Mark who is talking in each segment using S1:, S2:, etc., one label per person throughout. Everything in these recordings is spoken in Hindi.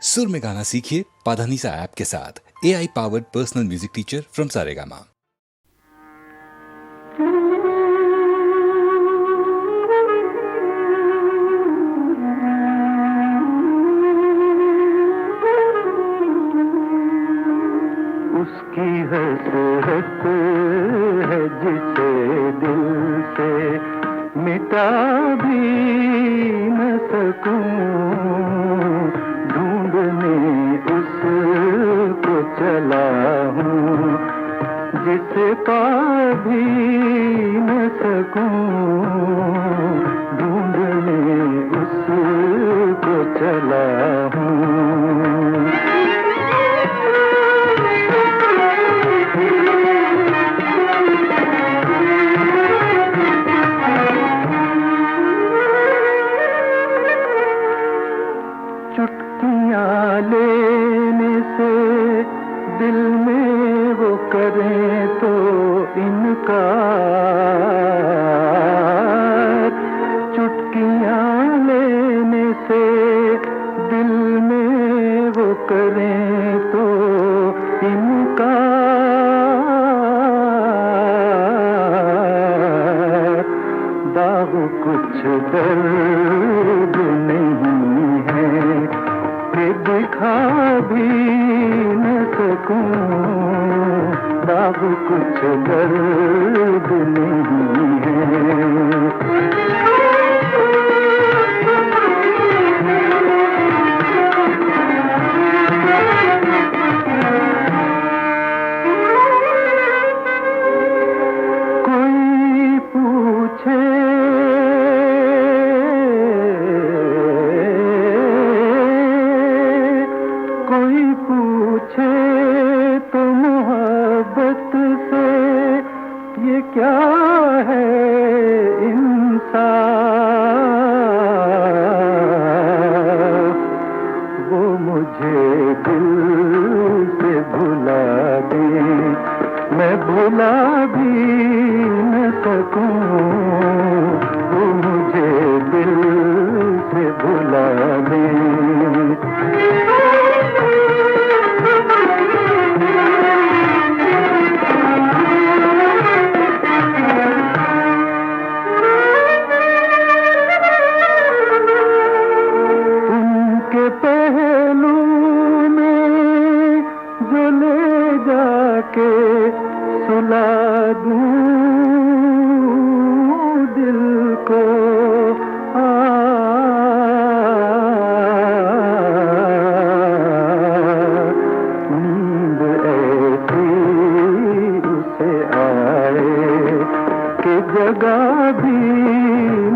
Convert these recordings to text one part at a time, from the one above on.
S1: सुर में गाना सीखिए पाधानीसा ऐप के साथ। AI powered personal music teacher from Saregama.
S2: उसकी हसरत है जिसे दिल से मिटा भी न सकूं, ढूंढने उसको चला हूँ जिसे पा भी न सकूं, ढूंढने उसको चला हूँ। लेने से दिल में वो करें तो इनकार, चुटकियां लेने से दिल में वो करें तो इनकार, दाग कुछ दर्द नहीं है कि दिखा भी न सकूं, दाग कुछ दर्द नहीं है। कोई पूछे तो मोहब्बत से ये क्या है इंसाफ, वो मुझे दिल से भुला दे, मैं भुला भी न सकूं, वो मुझे दिल से भुला दे। के सुला दूं दिल को, नींद ऐसी उसे आए कि जगा भी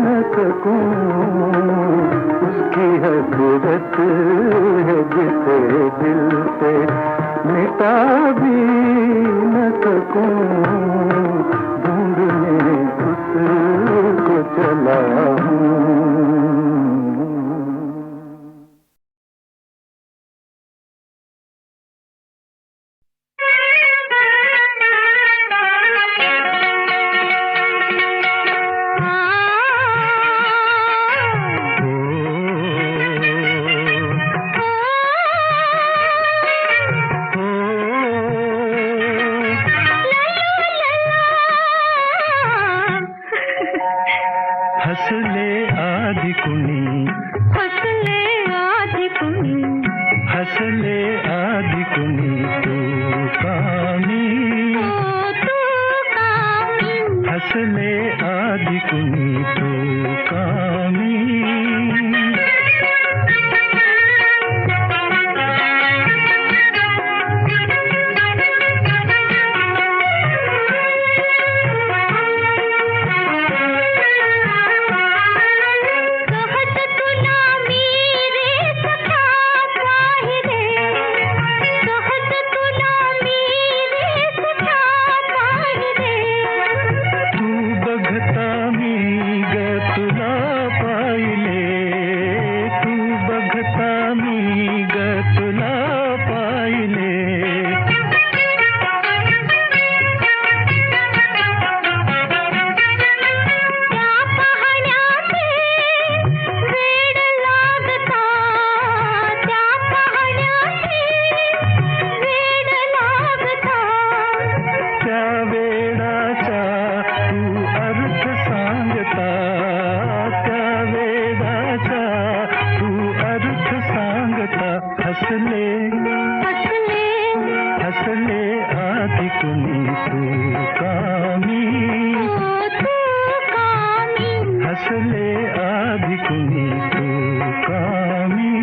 S2: न सकूं, उसकी हसरत है जिसे दिल से मिटा भी न सकूं, ढूंढने उसको चला हूँ। हसले आदि कुनी, हसले आदि कुनी, हसले आदि कुनी, तू कामी, तू कामी, हसले आदि कुनी, तू कामी। तू बघता मी हसले हसले हसले आदि कुनी तू कामी हसले आदि कुनी तू कामी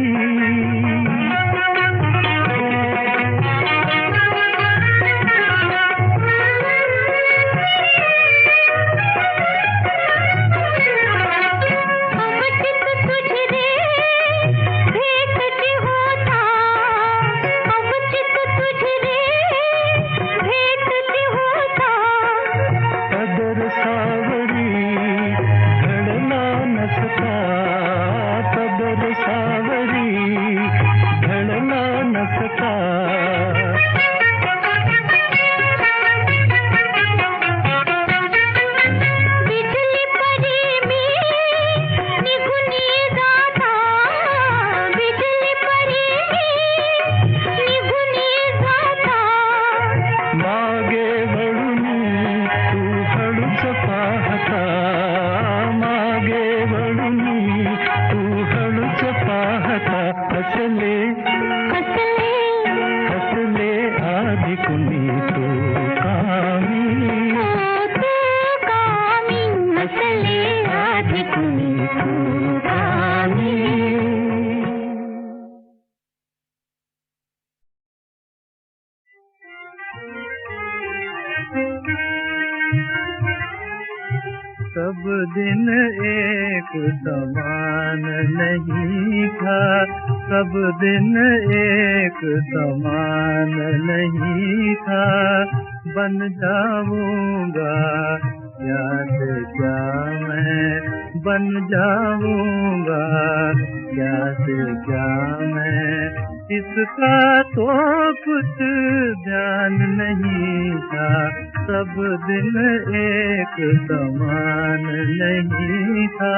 S2: सब दिन एक समान नहीं था, सब दिन एक समान नहीं था। बन जाऊंगा क्या से क्या मैं, बन जाऊंगा क्या से क्या मैं। इसका तो कुछ ध्यान नहीं था, सब दिन एक समान नहीं था।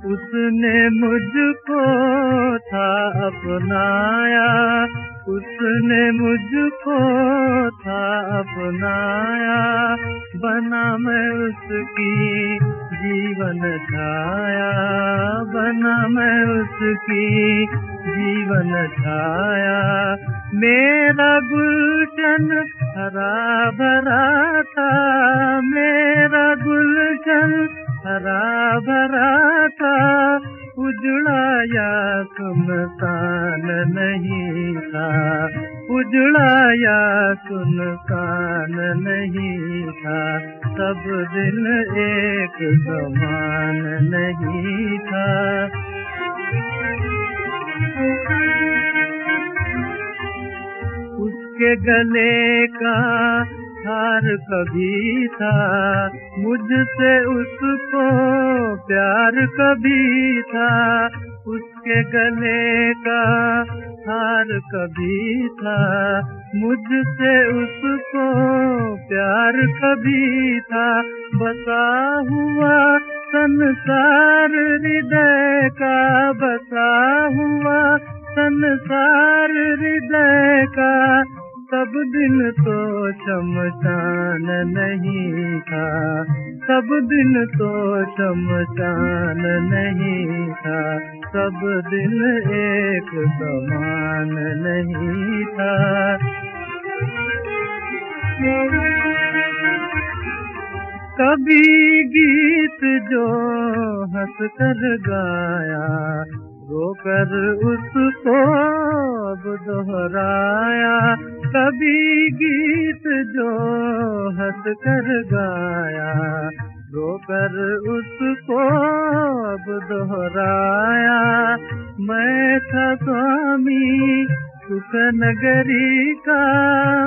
S2: उसने मुझको था अपनाया, उसने मुझको था अपनाया। बना मैं उसकी जीवन छाया, बना मैं उसकी जीवन छाया। मेरा गुलशन हरा भरा था, मेरा गुलशन हरा भरा था। उजड़ा या सुनसान नहीं था, उजड़ा या सुनसान नहीं था। सब दिन एक समान नहीं था। उसके गले का हार कभी था, मुझसे उसको प्यार कभी था। उसके गले का हार कभी था, मुझसे उसको प्यार कभी था। बसा हुआ संसार हृदय का, बसा हुआ संसार हृदय का। सब दिन तो शमशान नहीं था, सब दिन तो शमशान नहीं था। सब दिन एक समान नहीं था। कभी गीत जो हंस कर गाया, रोकर उसको अब दोहराया। कभी गीत जो हंस कर गाया, रोकर उसको अब दोहराया। मैं था स्वामी सुख नगरी का,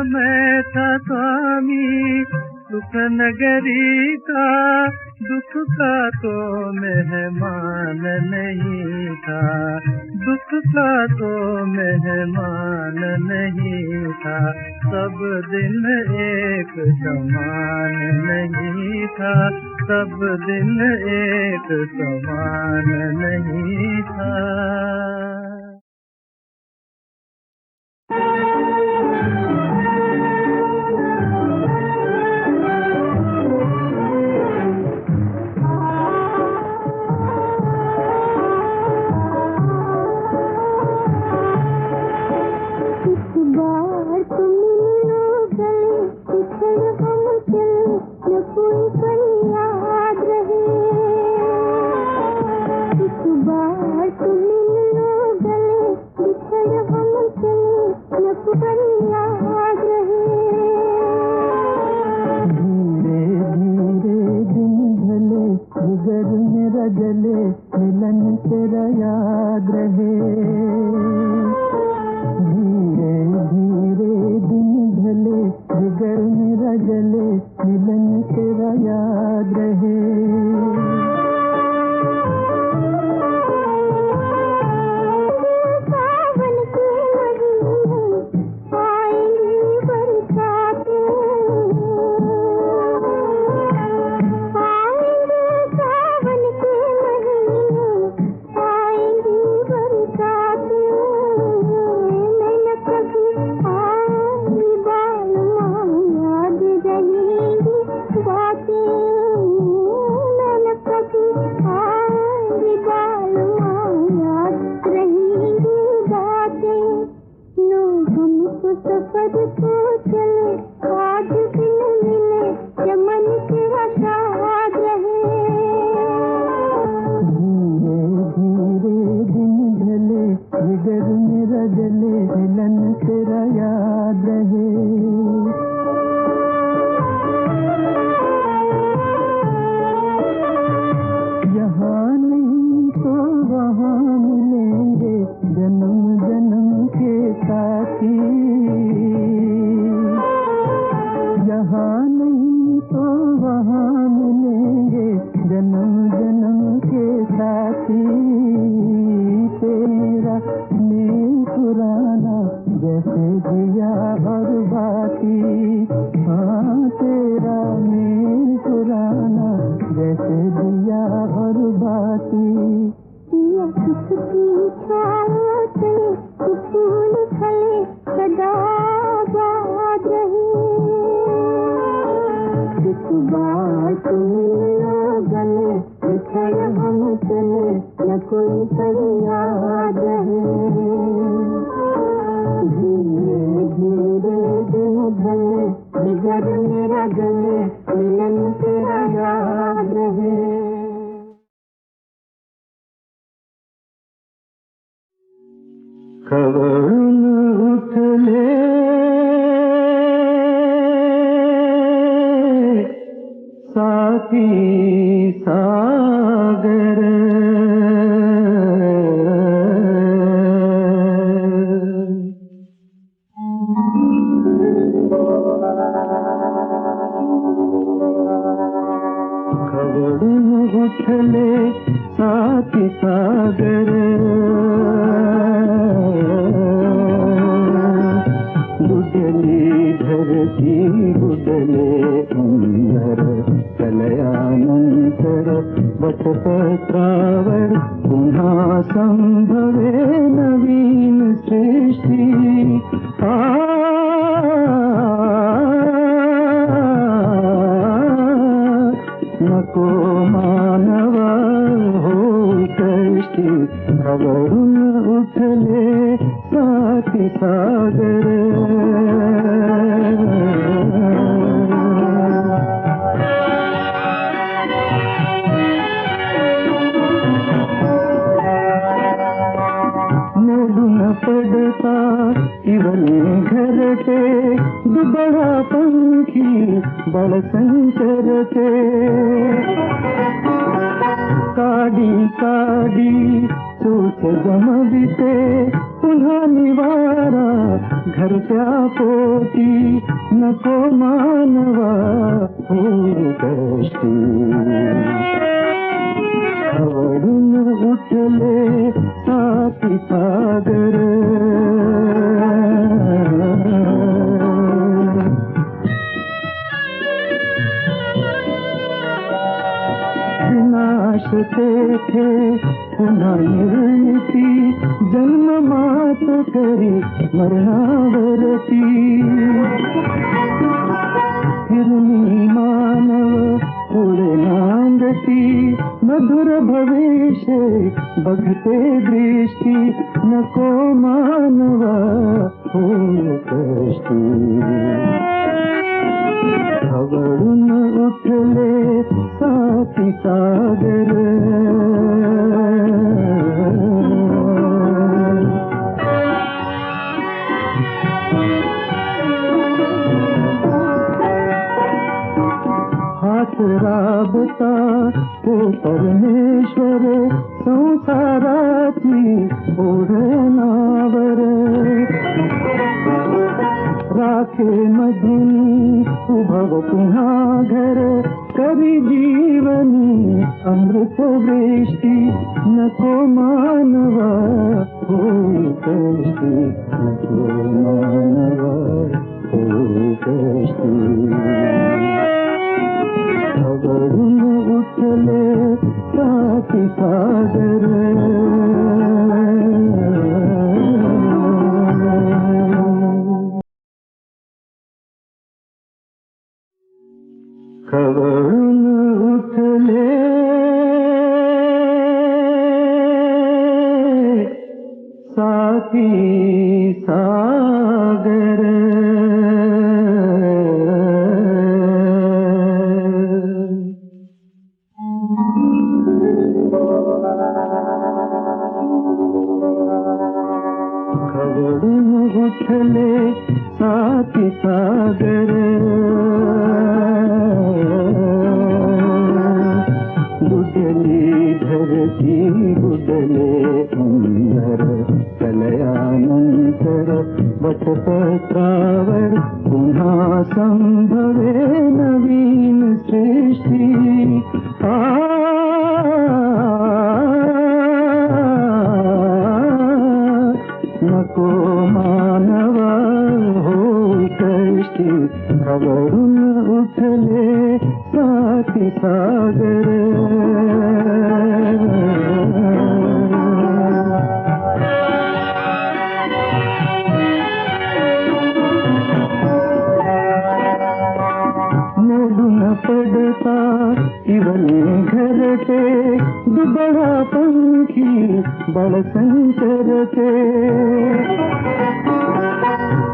S2: मैं था स्वामी सुख नगरी का। दुख का तो मेहमान नहीं था, दुख का तो मेहमान नहीं था। सब दिन एक समान नहीं था, सब दिन एक समान नहीं था। सागर राबता तो परमेश्वर संसाराची ओढणावर राखे मधून उभव पुन्हा घर करी जीवनी अमृत वृष्टी नको मानवा होई कष्टी नको मानवा होई कष्टी खबरून उठले साथी सागर खबरून उठले साथी सागर खबरून उठले साथी सागर बुडली धरती बुडले अंबर कलयानंतर वटपत्रावर पुन्हा संभवे नवीन सृष्टी नको मानवा हो कष्टी खबरून उठले साथी सागर मोडून पडता इवने घरटे दुबळा पंखी बळ संचरते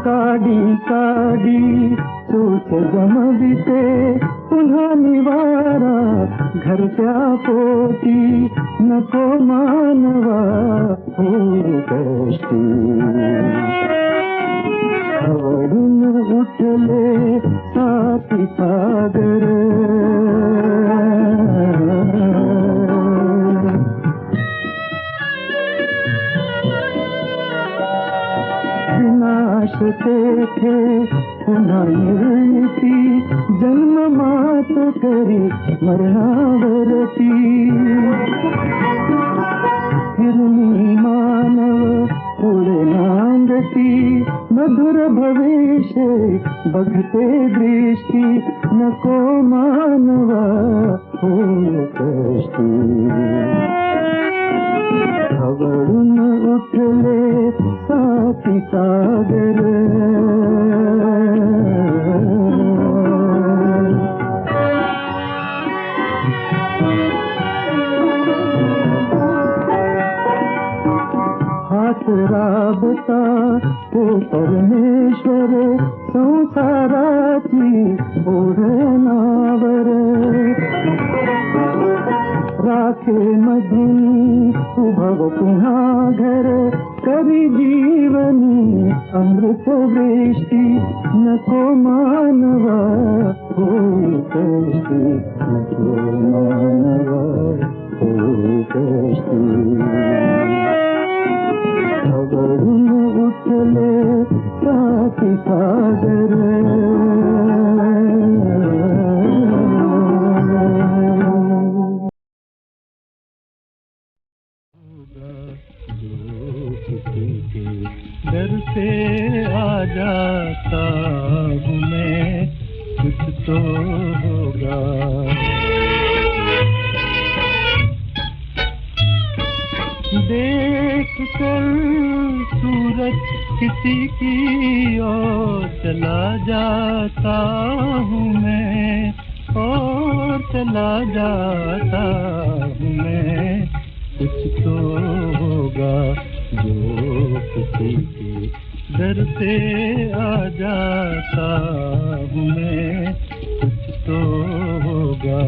S2: काडी काडी सूत जमविते पुन्हा निवारा घरच्या पोटी नको मानवा हो कष्टी खबरून उठले साथी सागर विनाश तेथे पुन्हा निर्मिती जन्म मात करी मरणावरती हिरणी मानव पुढे नांदती मधुर भविष्य बघते दृष्टी नको मानवा हो कष्टी खबरून उठले साथी सागर हात राबता तो परमेश्वर संसाराची ओढणावर राखे मधून उभव पुन्हा घर करी जीवनी अमृत वृष्टी नको मानवा होई कष्टी नको मानवा होई कष्टी खबरून उठले साथी सागर डर से आ जाता हूँ मैं कुछ तो होगा देख कर सूरत किसी की ओर चला जाता हूँ मैं और चला जाता हूँ मैं कुछ तो होगा जो किसी के डर से आ जाता हूँ मैं कुछ तो होगा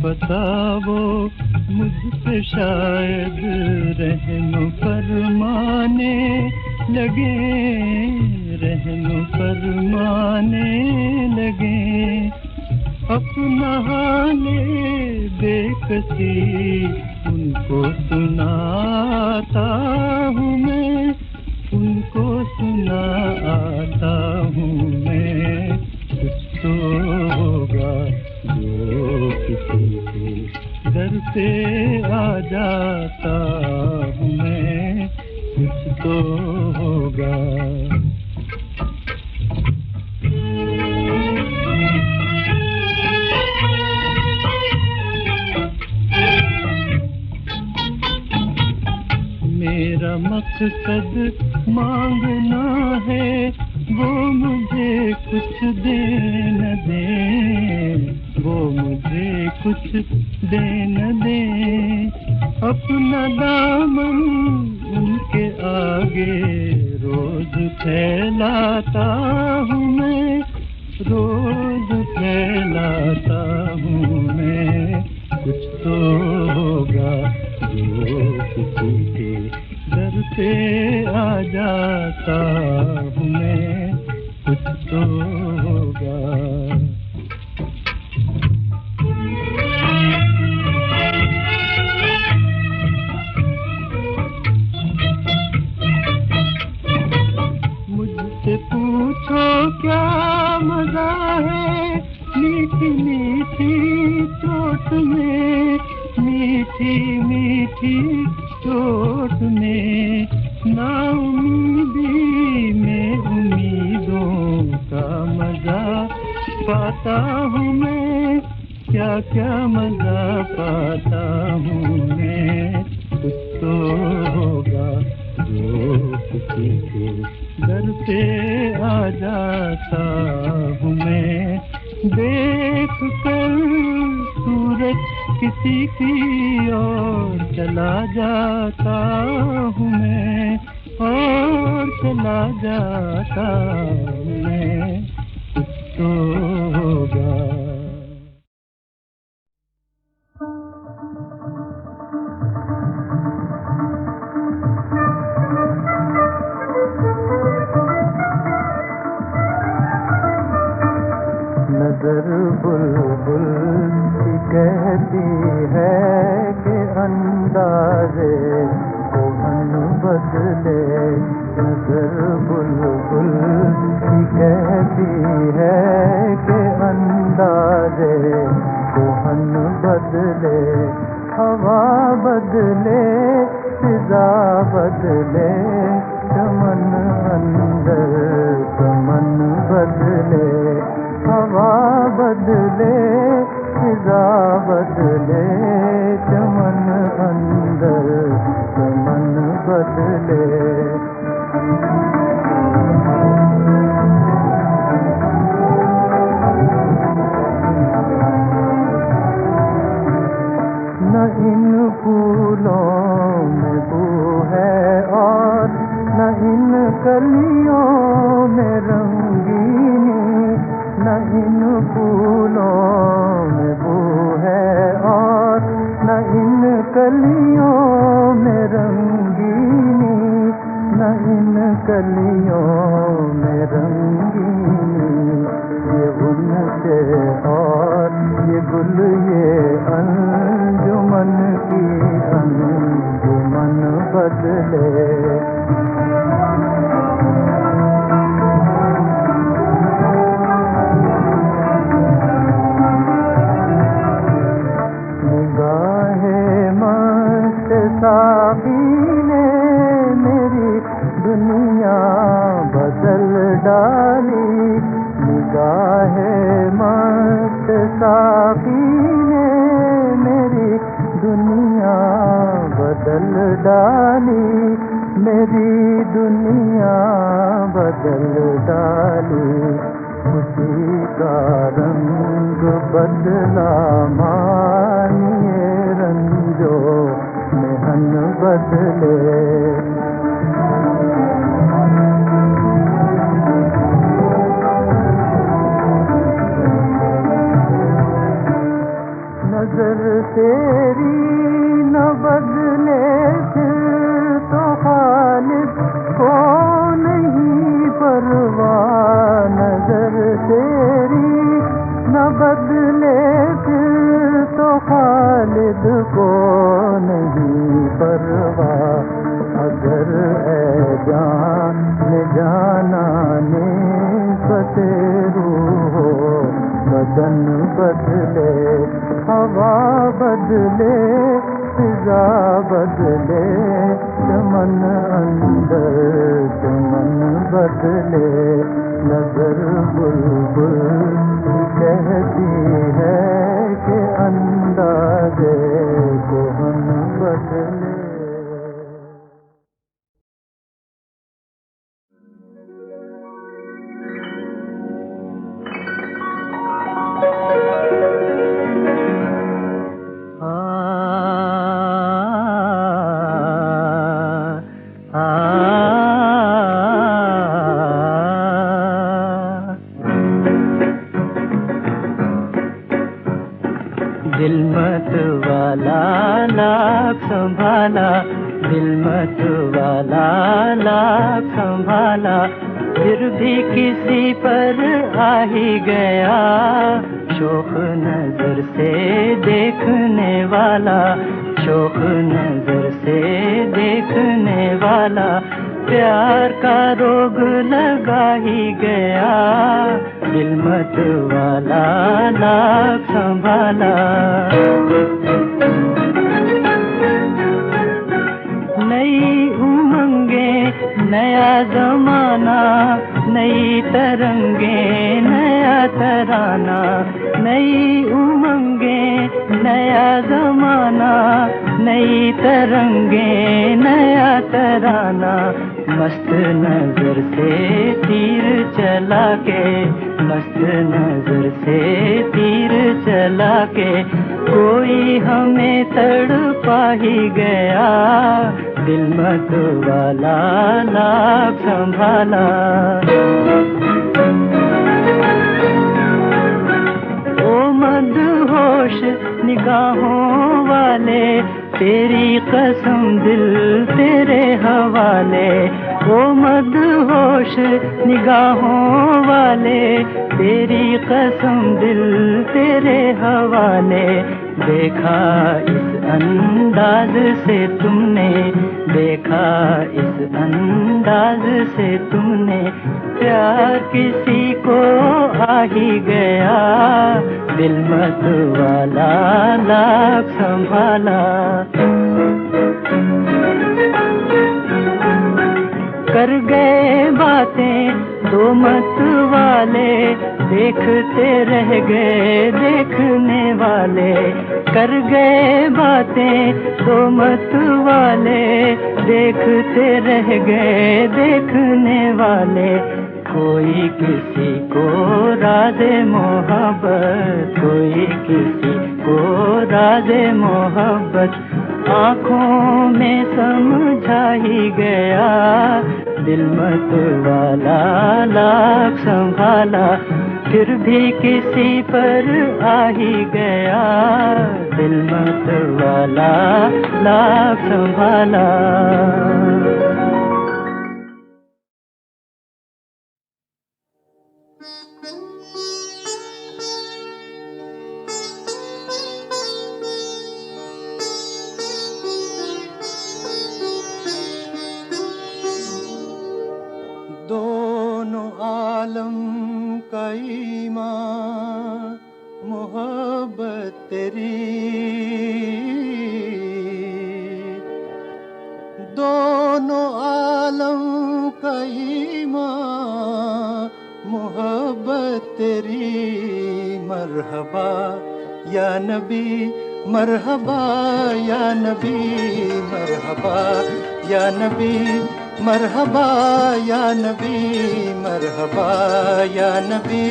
S2: पता वो मुझसे शायद रहम फरमाने लगे, रहम फरमाने लगे। अपना हाले बेकसी उनको सुनाता हूँ मैं, उनको सुनाता हूँ मैं। कुछ तो होगा जो किसी के दर पे आ जाता हूँ मैं, कुछ तो होगा। मेरा मकसद मांगना है, वो मुझे कुछ दे न दे, वो मुझे कुछ दे न दे। अपना दामन उनके आगे रोज फैलाता हूँ मैं, रोज फैलाता हूँ मैं। कुछ तो होगा जो किसी के दर पे आ जाता हूँ मैं, कुछ तो होगा। मुझसे पूछो क्या मजा है मीठी मीठी चोट में, मीठी मीठी चोट में। नाउमीदी में उम्मीदों का मजा पाता हूँ मैं, क्या क्या मजा पाता हूँ मैं। कुछ तो होगा जो किसी के दर पे आ जाता हूँ मैं। देख कर सूरज किसी की ओर चला जाता हूँ मैं, और चला जाता हूँ मैं। कुछ तो होगा। नजर बुलबुल की कहती है कि अंदाज़े कोहन बदले। नजर बुलबुल की कहती है कि अंदाज़े कोहन बदले। हवा बदले, फिजा बदले, चमन अंदर चमन बदले। हवा बदले, फिजा बदले, चमन अंदर चमन बदले। न इन फूलों में बू है और न इन कलियों में रंगीनी। न इन फूलों में बू है और न इन कलियों में रंगीनी। न इन कलियों में रंगीनी। ये उनसे और ये गुल ये अंजुमन की अंजुमन बदले। साकी ने मेरी दुनिया बदल डाली। निगाहे मस्त साकी ने मेरी दुनिया बदल डाली। मेरी दुनिया बदल डाली। खुशी का रंग बदला मानिए रंजो मेहन बदले। नजर तेरी न को नहीं परवाह, अगर ऐ जान जाना ने बतेरू हो, बदन बदले, हवा बदले, फिजा बदले, चमन अंदर चमन बदले, नजर बुलबुल कहती है कि अंदाज़े कोहन बदले। दिल मत वाला लाख संभाला, दिल मत वाला लाख संभाला, फिर भी किसी पर आ ही गया, शौक नजर से देखने वाला, शौक नजर से देखने वाला, प्यार का रोग लगा ही गया, दिल मत वाला लाख संभाला। नई उमंगे नया जमाना, नई तरंगे नया तराना, नई उमंगे नया जमाना, नई तरंगे नया तराना, मस्त नजर से तीर चला के, मस्त नजर से तीर चला के, कोई हमें तड़पा ही गया, दिल मत वाला लाख संभाला। ओ मदहोश निगाहों वाले, तेरी कसम दिल तेरे हवाले, ओ मदहोश निगाहों वाले, तेरी कसम दिल तेरे हवाले, देखा इस अंदाज से तुमने, देखा इस अंदाज से तुमने, प्यार किसी को आ ही गया, दिल मत वाला लाख संभाला। कर गए बातें दो मत वाले, देखते रह गए देखने वाले, कर गए बातें दो मत वाले, देखते रह गए देखने वाले, कोई किसी को राज़े मोहब्बत, कोई किसी को राज़े मोहब्बत, आँखों में समझा ही गया, दिल मत वाला लाख संभाला, फिर भी किसी पर आ ही गया, दिल मत वाला लाख संभाला। दोनों आलम का ईमान मोहब्बत तेरी, दोनों आलम का ईमान मोहब्बत तेरी, मरहबा या नबी, मरहबा या नबी, मरहबा या नबी, मरहबा या नबी, मरहबा या नबी।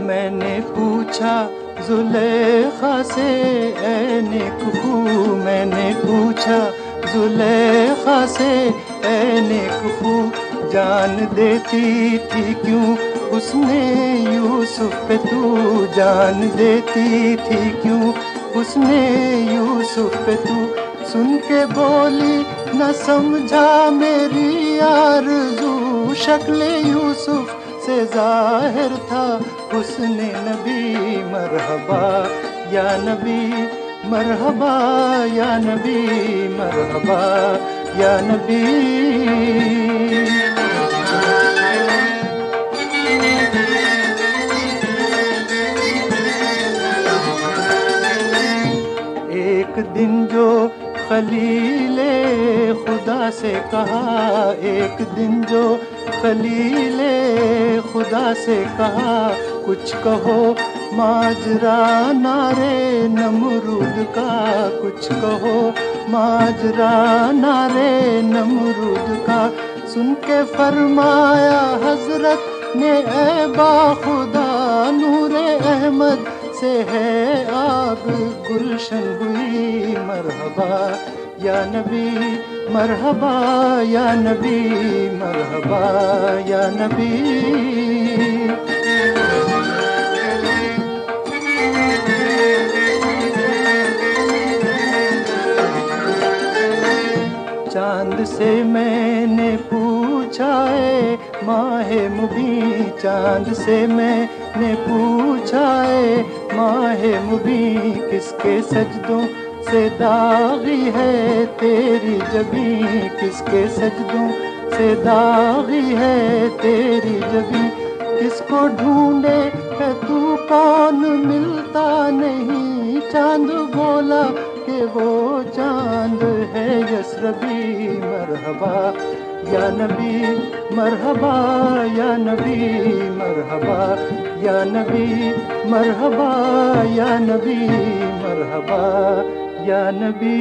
S2: मैंने पूछा जुलेखा से ऐ नेकखू, मैंने पूछा जुलेखा से ऐ नेकखू, जान देती थी क्यों उसने यूसुफ पे तू, जान देती थी क्यों उसने यूसुफ पे तू, सुन के बोली न समझा मेरी आरज़ू, शक्ल यूसुफ से ज़ाहिर था हुस्न नबी। मरहबा या नबी, मरहबा या नबी, मरहबा या नबी। एक दिन जो खलीले खुदा से कहा, एक दिन जो खलीले खुदा से कहा, कुछ कहो माजरा नारे नमरूद का, कुछ कहो माजरा नारे नमरूद का। सुन के फरमाया हजरत ने ऐ बाखुदा, नूरे अहमद से है आग गुलशन हुई। मरहबा या नबी, मरहबा या नबी, मरहबा या नबी। चांद से मैंने पूछा है माहे मुबीन, चांद से मैंने पूछा है माहे मुबीन, किसके सजदों से दागी है तेरी जबीं, किसके सजदों से दागी है तेरी जबीं। किसको ढूंढे है तू कौन मिलता नहीं, चांद बोला कि वो चांद है यसरबी। मरहबा या नबी, मरहबा या नबी, मरहबा या नबी, मरहबा या नबी, मरहबा या नबी।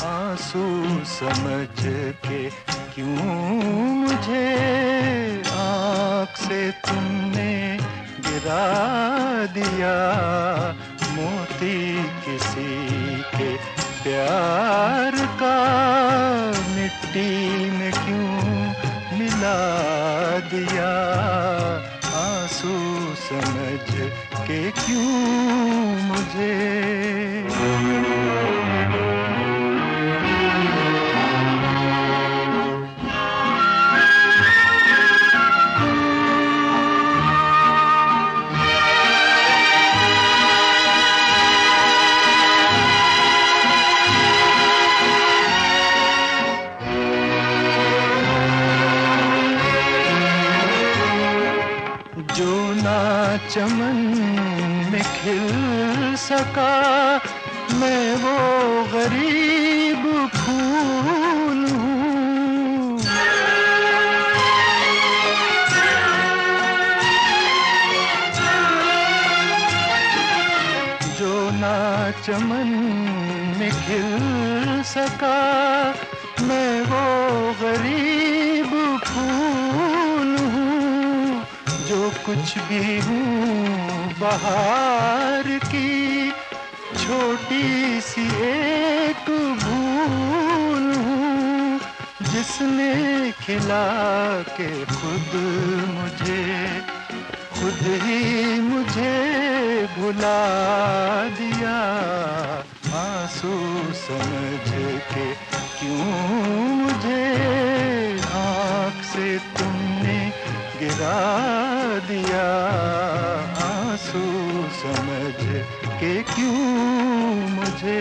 S2: आंसू समझ के क्यों मुझे आँख से तुमने गिरा दिया, मोती किसी के प्यार का मिट्टी में क्यों मिला दिया। आंसू समझ के क्यों मुझे चमन में खिल सका, मैं वो गरीब फूल हूँ। जो ना चमन में खिल सका, मैं वो गरीब फूल हूँ। जो कुछ भी हूँ बहार की छोटी सी एक भूल हूँ, जिसने खिला के खुद ही मुझे भुला दिया। आंसू समझ के क्यों मुझे आँख से तुमने गिरा दिया। आंसू समझ के क्यों मुझे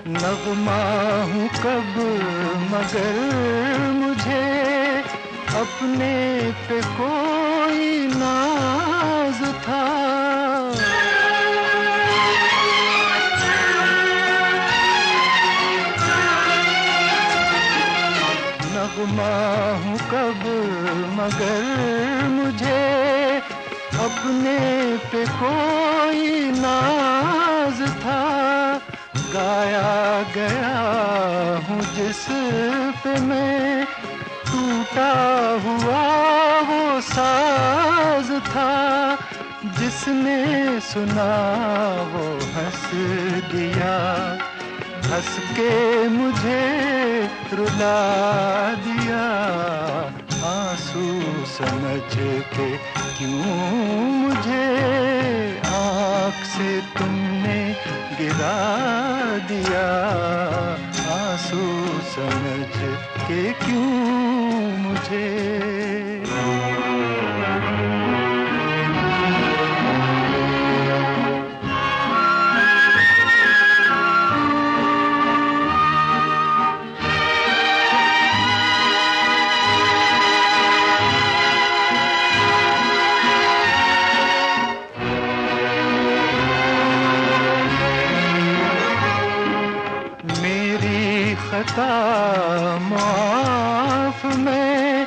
S2: नगमा हूँ कब मगर मुझे अपने पे कोई ना नगमा हूँ कब मगर मुझे अपने पे कोई नाज था, गाया गया हूँ जिस पे मैं, टूटा हुआ वो साज था। जिसने सुना वो हंस दिया, हंस के मुझे रुला दिया। आंसू समझ के क्यों मुझे आँख से तुमने गिरा दिया। आंसू समझ के क्यों मुझे। खता माफ, मैं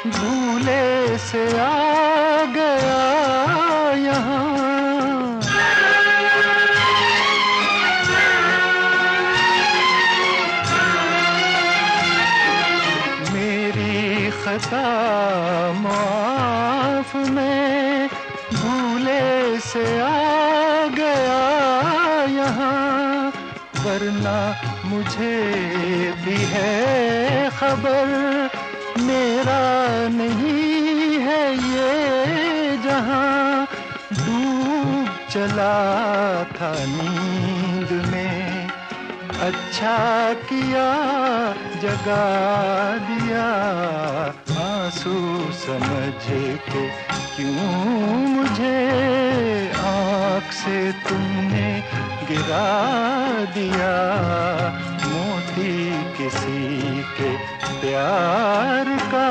S2: भूले से आ गया यहाँ। मेरी खता माफ, मैं भूले से आ गया यहाँ। वरना मुझे भी है खबर, मेरा नहीं है ये जहां। डूब चला था नींद में, अच्छा किया जगा दिया। आंसू समझ के क्यों मुझे आँख से तुमने गिरा दिया। मोती किसी के प्यार का